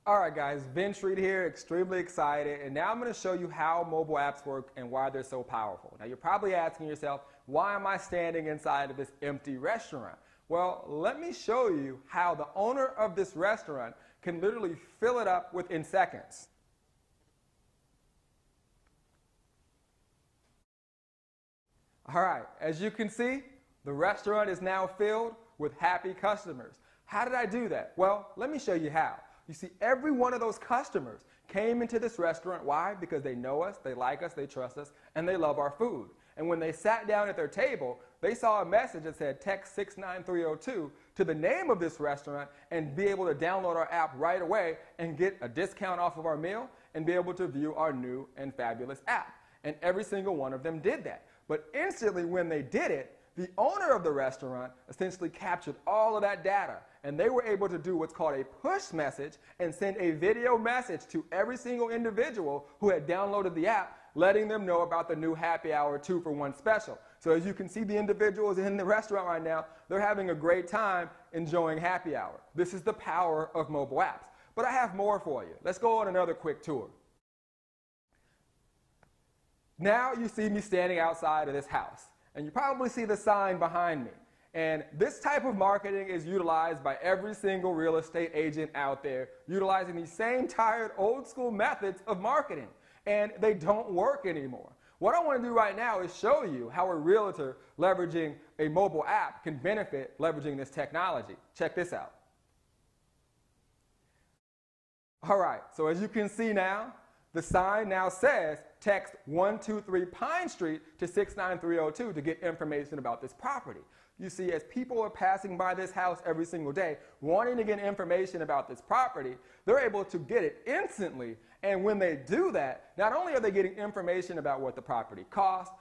All right, guys, Vince Reed here, extremely excited, and now I'm going to show you how mobile apps work and why they're so powerful. Now, you're probably asking yourself, why am I standing inside of this empty restaurant? Well, let me show you how the owner of this restaurant can literally fill it up within seconds. All right, as you can see, the restaurant is now filled with happy customers. How did I do that? Well, let me show you how. You see, every one of those customers came into this restaurant. Why? Because they know us, they like us, they trust us, and they love our food. And when they sat down at their table, they saw a message that said text 69302 to the name of this restaurant and be able to download our app right away and get a discount off of our meal and be able to view our new and fabulous app. And every single one of them did that. But instantly when they did it, the owner of the restaurant essentially captured all of that data, and they were able to do what's called a push message and send a video message to every single individual who had downloaded the app, letting them know about the new happy hour 2-for-1 special. So as you can see, the individuals in the restaurant right now, they're having a great time enjoying happy hour. This is the power of mobile apps. But I have more for you. Let's go on another quick tour. Now you see me standing outside of this house. And you probably see the sign behind me. And this type of marketing is utilized by every single real estate agent out there, utilizing these same tired old school methods of marketing. And they don't work anymore. What I want to do right now is show you how a realtor leveraging a mobile app can benefit leveraging this technology. Check this out. All right, so as you can see now, the sign now says text 123 Pine Street to 69302 to get information about this property. You see, as people are passing by this house every single day wanting to get information about this property, they're able to get it instantly. And when they do that, not only are they getting information about what the property costs,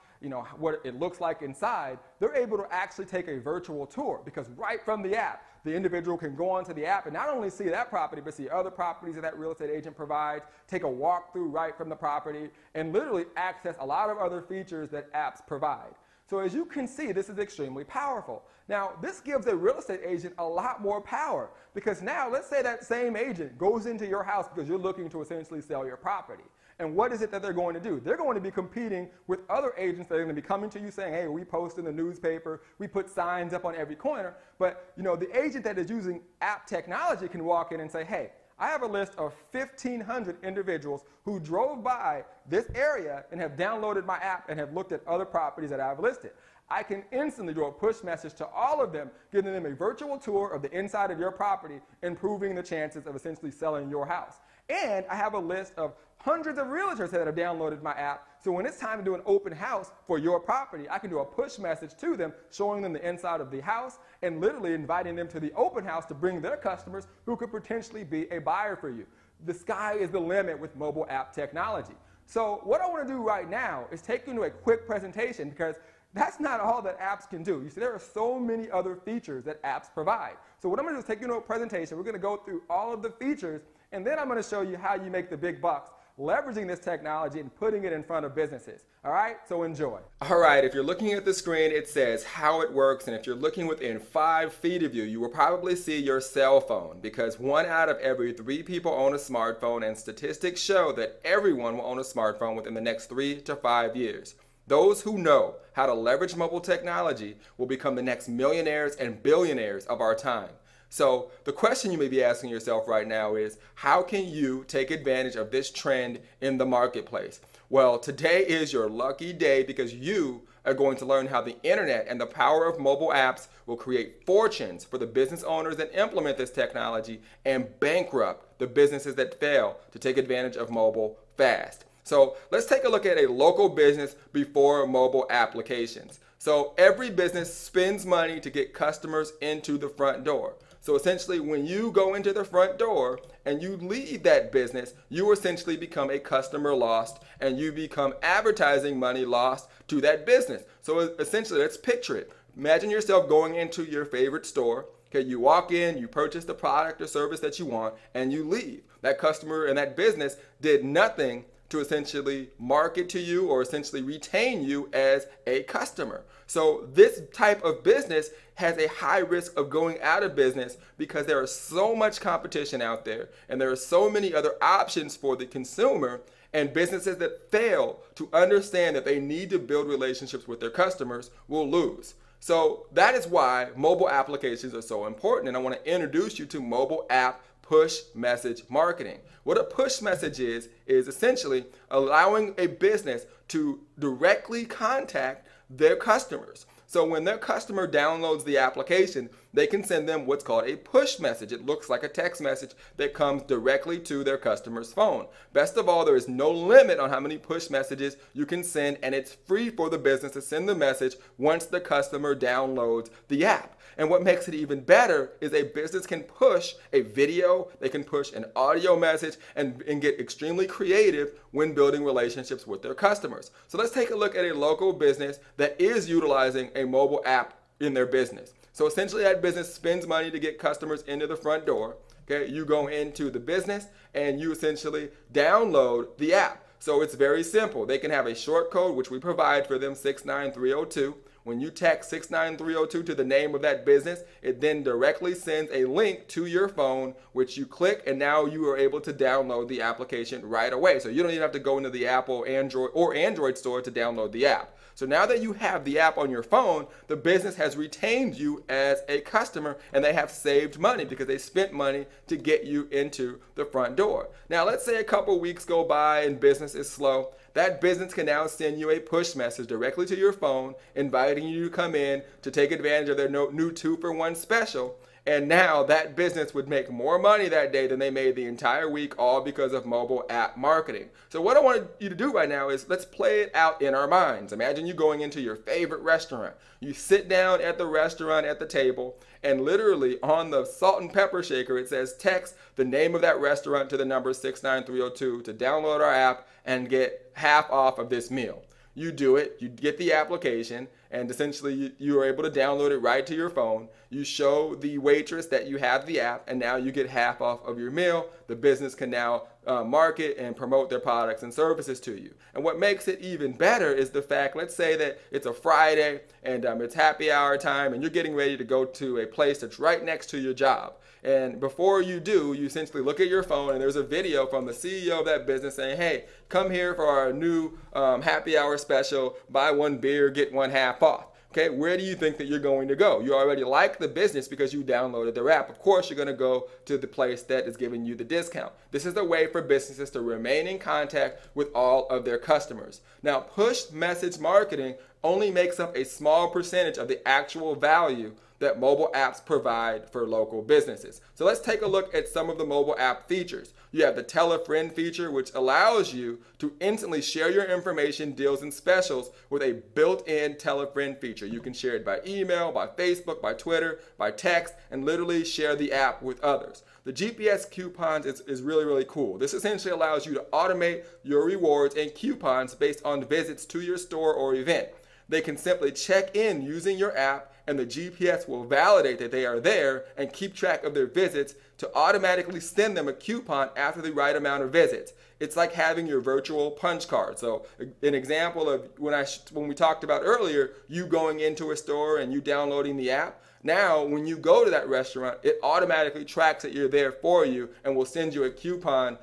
what it looks like inside, they're able to actually take a virtual tour, because right from the app, the individual can go onto the app and not only see that property, but see other properties that real estate agent provides, take a walkthrough right from the property, and literally access a lot of other features that apps provide. So as you can see, this is extremely powerful. Now, this gives a real estate agent a lot more power, because now let's say that same agent goes into your house because you're looking to essentially sell your property. And what is it that they're going to do? They're going to be competing with other agents that are going to be coming to you saying, hey, we post in the newspaper, we put signs up on every corner. But the agent that is using app technology can walk in and say, hey, I have a list of 1,500 individuals who drove by this area and have downloaded my app and have looked at other properties that I've listed. I can instantly do a push message to all of them, giving them a virtual tour of the inside of your property, improving the chances of essentially selling your house. And I have a list of hundreds of realtors that have downloaded my app, so when it's time to do an open house for your property, I can do a push message to them, showing them the inside of the house and literally inviting them to the open house to bring their customers who could potentially be a buyer for you. The sky is the limit with mobile app technology. So what I want to do right now is take you into a quick presentation, because that's not all that apps can do. You see, there are so many other features that apps provide. So what I'm going to do is take you into a presentation. We're going to go through all of the features, and then I'm going to show you how you make the big bucks leveraging this technology and putting it in front of businesses. All right, so enjoy. All right, if you're looking at the screen, it says how it works, and if you're looking within 5 feet of you, you will probably see your cell phone, because 1 out of every 3 people own a smartphone, and statistics show that everyone will own a smartphone within the next 3 to 5 years. Those who know how to leverage mobile technology will become the next millionaires and billionaires of our time. So the question you may be asking yourself right now is, how can you take advantage of this trend in the marketplace? Well, today is your lucky day, because you are going to learn how the internet and the power of mobile apps will create fortunes for the business owners that implement this technology and bankrupt the businesses that fail to take advantage of mobile fast. So let's take a look at a local business before mobile applications. So every business spends money to get customers into the front door. So essentially, when you go into the front door and you leave that business, you essentially become a customer lost, and you become advertising money lost to that business. So essentially, let's picture it. Imagine yourself going into your favorite store. Okay, you walk in, you purchase the product or service that you want, and you leave. That customer and that business did nothing to essentially market to you or essentially retain you as a customer. So this type of business has a high risk of going out of business because there is so much competition out there and there are so many other options for the consumer, and businesses that fail to understand that they need to build relationships with their customers will lose. So that is why mobile applications are so important, and I want to introduce you to mobile app push message marketing. What a push message is essentially allowing a business to directly contact their customers. So when their customer downloads the application, they can send them what's called a push message. It looks like a text message that comes directly to their customer's phone. Best of all, there is no limit on how many push messages you can send, and it's free for the business to send the message once the customer downloads the app. And what makes it even better is a business can push a video, they can push an audio message, and get extremely creative when building relationships with their customers. So let's take a look at a local business that is utilizing a mobile app in their business. So essentially that business spends money to get customers into the front door. Okay, you go into the business and you essentially download the app. So it's very simple. They can have a short code, which we provide for them, 69302. When you text 69302 to the name of that business, it then directly sends a link to your phone, which you click, and now you are able to download the application right away. So you don't even have to go into the Apple, Android store to download the app. So now that you have the app on your phone, the business has retained you as a customer, and they have saved money because they spent money to get you into the front door. Now let's say a couple weeks go by and business is slow. That business can now send you a push message directly to your phone inviting you to come in to take advantage of their new 2-for-1 special. And now that business would make more money that day than they made the entire week, all because of mobile app marketing. So what I want you to do right now is let's play it out in our minds. Imagine you going into your favorite restaurant. You sit down at the restaurant at the table, and literally on the salt and pepper shaker, it says text the name of that restaurant to the number 69302 to download our app and get half off of this meal. You do it, you get the application, and essentially you are able to download it right to your phone. You show the waitress that you have the app, and now you get half off of your meal. The business can now market and promote their products and services to you. And what makes it even better is the fact, let's say that it's a Friday and it's happy hour time, and you're getting ready to go to a place that's right next to your job. And before you do, you essentially look at your phone, and there's a video from the CEO of that business saying, hey, come here for our new happy hour special, buy one beer, get one half off. Okay, where do you think that you're going to go? You already like the business because you downloaded their app. Of course, you're going to go to the place that is giving you the discount. This is a way for businesses to remain in contact with all of their customers. Now, push message marketing only makes up a small percentage of the actual value that mobile apps provide for local businesses. So let's take a look at some of the mobile app features. You have the Tell a Friend feature, which allows you to instantly share your information, deals, and specials with a built-in Tell a Friend feature. You can share it by email, by Facebook, by Twitter, by text, and literally share the app with others. The GPS coupons is really, really cool. This essentially allows you to automate your rewards and coupons based on visits to your store or event. They can simply check in using your app, and the GPS will validate that they are there and keep track of their visits to automatically send them a coupon after the right amount of visits. It's like having your virtual punch card. So an example of when we talked about earlier, you going into a store and you downloading the app. Now, when you go to that restaurant, it automatically tracks that you're there for you and will send you a coupon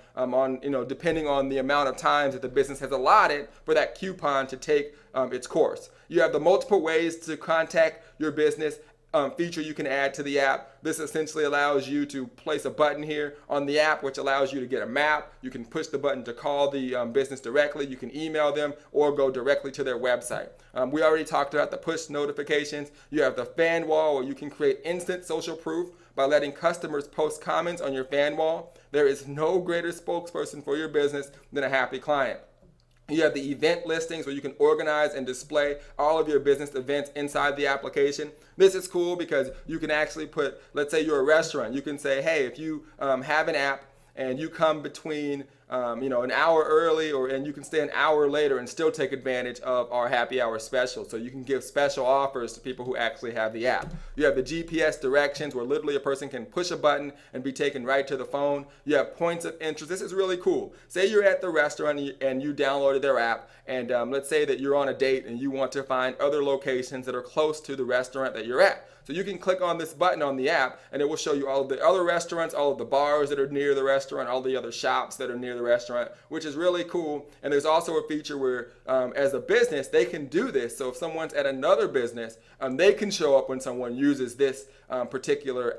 depending on the amount of times that the business has allotted for that coupon to take its course. You have the multiple ways to contact your business feature you can add to the app. This essentially allows you to place a button here on the app, which allows you to get a map. You can push the button to call the business directly. You can email them or go directly to their website. We already talked about the push notifications. You have the fan wall, where you can create instant social proof by letting customers post comments on your fan wall. There is no greater spokesperson for your business than a happy client. You have the event listings, where you can organize and display all of your business events inside the application. This is cool because you can actually put, let's say you're a restaurant, you can say, hey, if you have an app and you come between an hour early, and you can stay an hour later and still take advantage of our happy hour special. So you can give special offers to people who actually have the app. You have the GPS directions where literally a person can push a button and be taken right to the phone. You have points of interest. This is really cool. Say you're at the restaurant and you downloaded their app, and let's say that you're on a date and you want to find other locations that are close to the restaurant that you're at. So you can click on this button on the app and it will show you all of the other restaurants, all of the bars that are near the restaurant, all the other shops that are near the restaurant, which is really cool. And there's also a feature where as a business, they can do this. So if someone's at another business, they can show up when someone uses this particular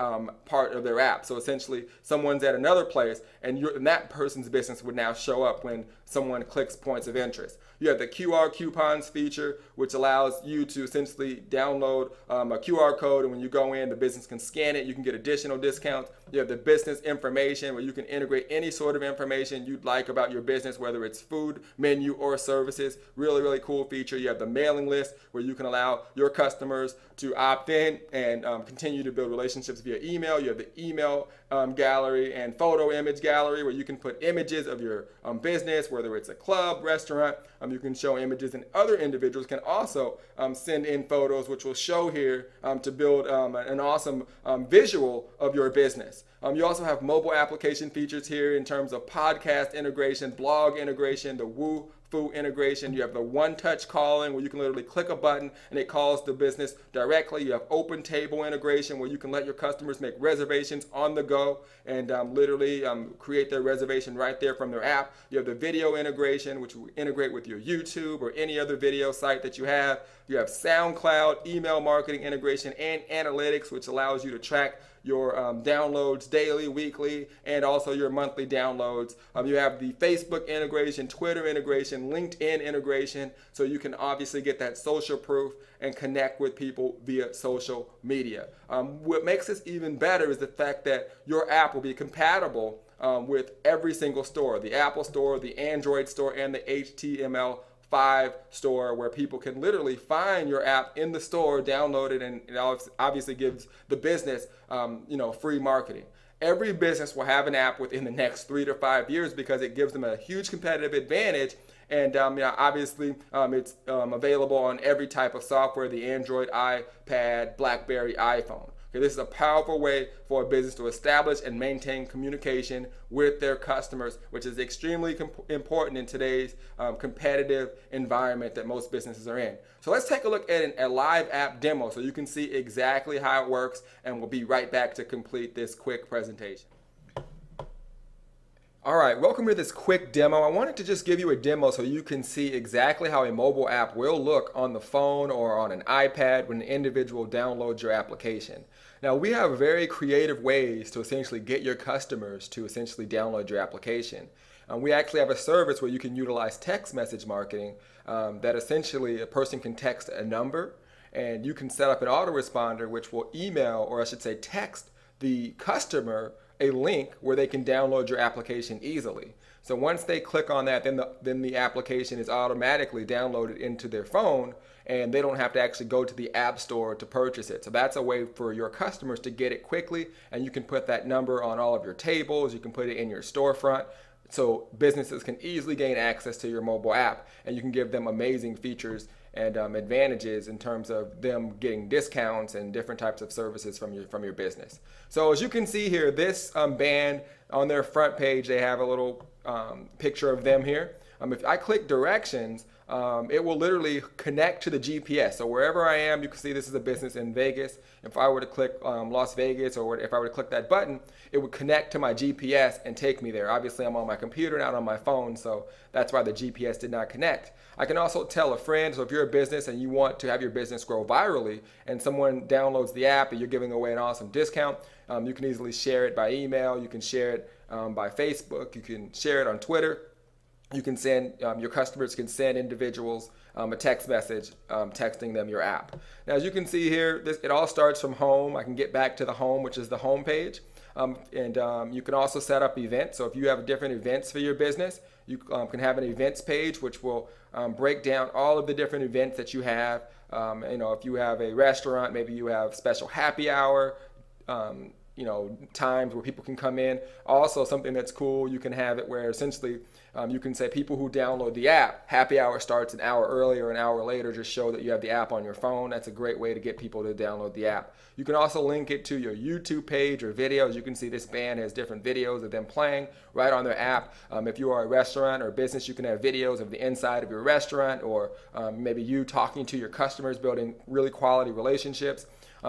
part of their app. So essentially someone's at another place and that person's business would now show up when someone clicks points of interest. You have the QR coupons feature, which allows you to essentially download a QR code, and when you go in, the business can scan it. You can get additional discounts. You have the business information, where you can integrate any sort of information you'd like about your business, whether it's food, menu, or services. Really, really cool feature. You have the mailing list, where you can allow your customers to opt in and continue to build relationships via email. You have the email gallery and photo image gallery, where you can put images of your business, whether it's a club, restaurant. You can show images, and other individuals can also send in photos, which will show here to build an awesome visual of your business. You also have mobile application features here in terms of podcast integration, blog integration, the Woo integration. You have the one-touch calling, where you can literally click a button and it calls the business directly. You have open table integration, where you can let your customers make reservations on the go and literally create their reservation right there from their app. You have the video integration, which will integrate with your YouTube or any other video site that you have. You have SoundCloud, email marketing integration, and analytics, which allows you to track your downloads daily, weekly, and also your monthly downloads. You have the Facebook integration, Twitter integration, LinkedIn integration, so you can obviously get that social proof and connect with people via social media. What makes this even better is the fact that your app will be compatible with every single store, the Apple Store, the Android Store, and the HTML5 store, where people can literally find your app in the store, download it, and it obviously gives the business free marketing. Every business will have an app within the next 3 to 5 years because it gives them a huge competitive advantage. And obviously it's available on every type of software, the Android, iPad, BlackBerry, iPhone. Okay, this is a powerful way for a business to establish and maintain communication with their customers, which is extremely important in today's competitive environment that most businesses are in. So let's take a look at a live app demo so you can see exactly how it works, and we'll be right back to complete this quick presentation. All right, welcome to this quick demo. I wanted to just give you a demo so you can see exactly how a mobile app will look on the phone or on an iPad when an individual downloads your application. Now, we have very creative ways to essentially get your customers to essentially download your application. We actually have a service where you can utilize text message marketing that essentially a person can text a number, and you can set up an autoresponder which will email, or I should say text, the customer a link where they can download your application easily. So once they click on that, then the application is automatically downloaded into their phone, and they don't have to actually go to the app store to purchase it. So that's a way for your customers to get it quickly, and you can put that number on all of your tables, you can put it in your storefront, so businesses can easily gain access to your mobile app, and you can give them amazing features and advantages in terms of them getting discounts and different types of services from your business. So as you can see here, this band on their front page, they have a little picture of them here. If I click directions, it will literally connect to the GPS. So wherever I am, you can see this is a business in Vegas. If I were to click Las Vegas, or if I were to click that button, it would connect to my GPS and take me there. Obviously, I'm on my computer, not on my phone, so that's why the GPS did not connect. I can also tell a friend, so if you're a business and you want to have your business grow virally and someone downloads the app and you're giving away an awesome discount, you can easily share it by email, you can share it by Facebook, you can share it on Twitter. You can send, your customers can send individuals a text message texting them your app. Now, as you can see here, it all starts from home. I can get back to the home, which is the home page. You can also set up events. So if you have different events for your business, you can have an events page, which will break down all of the different events that you have. If you have a restaurant, maybe you have special happy hour times where people can come in. Also, something that's cool, you can have it where essentially you can say people who download the app, happy hour starts an hour early or an hour later, just show that you have the app on your phone. That's a great way to get people to download the app. You can also link it to your YouTube page or videos. You can see this band has different videos of them playing right on their app. If you are a restaurant or business, you can have videos of the inside of your restaurant, or maybe you talking to your customers, building really quality relationships.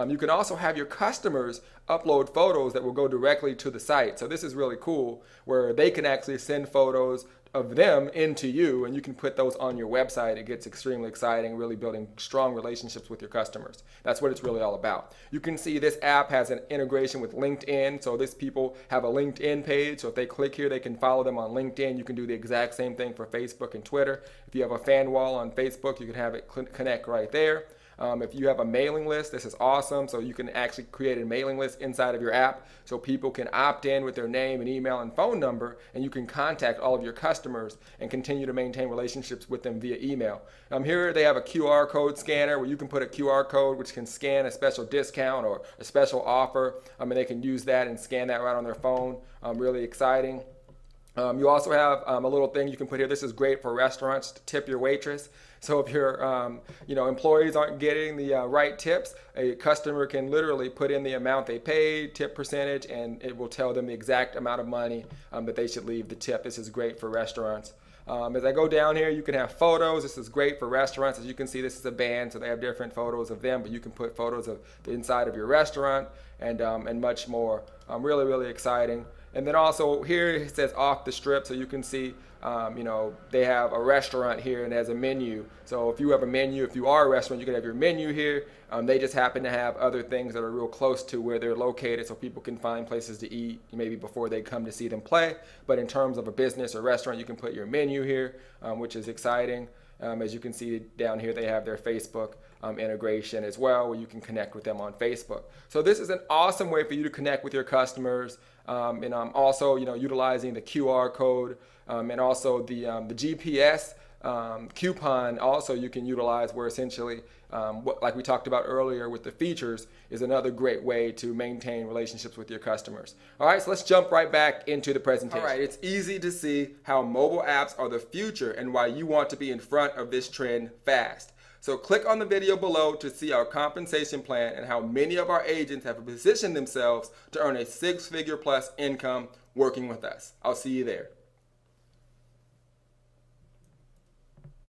You can also have your customers upload photos that will go directly to the site. So this is really cool, where they can actually send photos of them into you, and you can put those on your website. It gets extremely exciting, really building strong relationships with your customers. That's what it's really all about. You can see this app has an integration with LinkedIn. So this people have a LinkedIn page. So if they click here, they can follow them on LinkedIn. You can do the exact same thing for Facebook and Twitter. If you have a fan wall on Facebook, you can have it connect right there. If you have a mailing list, this is awesome. So you can actually create a mailing list inside of your app, so people can opt in with their name and email and phone number, and you can contact all of your customers and continue to maintain relationships with them via email. Here they have a QR code scanner where you can put a QR code which can scan a special discount or a special offer, and they can use that and scan that right on their phone. Really exciting. You also have a little thing you can put here. This is great for restaurants to tip your waitress. So if your employees aren't getting the right tips, a customer can literally put in the amount they paid, tip percentage, and it will tell them the exact amount of money that they should leave the tip. This is great for restaurants. As I go down here, you can have photos. This is great for restaurants. As you can see, this is a band, so they have different photos of them, but you can put photos of the inside of your restaurant and much more. Really, really exciting. And then also here it says off the strip, so you can see, they have a restaurant here and it has a menu. So if you have a menu, if you are a restaurant, you can have your menu here. They just happen to have other things that are real close to where they're located, so people can find places to eat maybe before they come to see them play. But in terms of a business or restaurant, you can put your menu here, which is exciting. As you can see down here, they have their Facebook integration as well, where you can connect with them on Facebook. So this is an awesome way for you to connect with your customers, and also utilizing the QR code and also the GPS coupon. Also, you can utilize where essentially, like we talked about earlier with the features, is another great way to maintain relationships with your customers. All right, so let's jump right back into the presentation. All right, it's easy to see how mobile apps are the future and why you want to be in front of this trend fast. So click on the video below to see our compensation plan and how many of our agents have positioned themselves to earn a six-figure plus income working with us. I'll see you there.